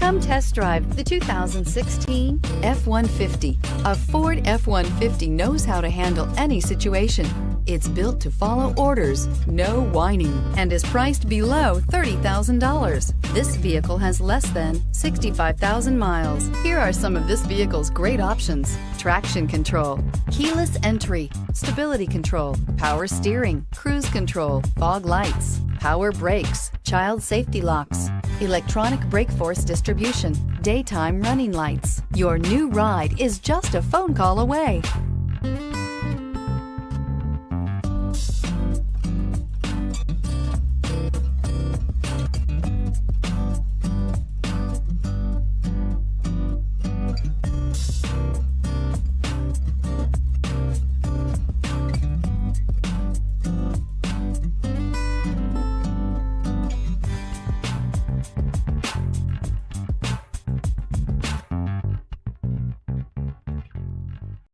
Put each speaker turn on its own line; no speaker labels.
Come test drive the 2016 F-150. A Ford F-150 knows how to handle any situation. It's built to follow orders, no whining, and is priced below $30,000. This vehicle has less than 65,000 miles. Here are some of this vehicle's great options: traction control, keyless entry, stability control, power steering, cruise control, fog lights, power brakes, child safety locks, electronic brake force distribution, daytime running lights. Your new ride is just a phone call away.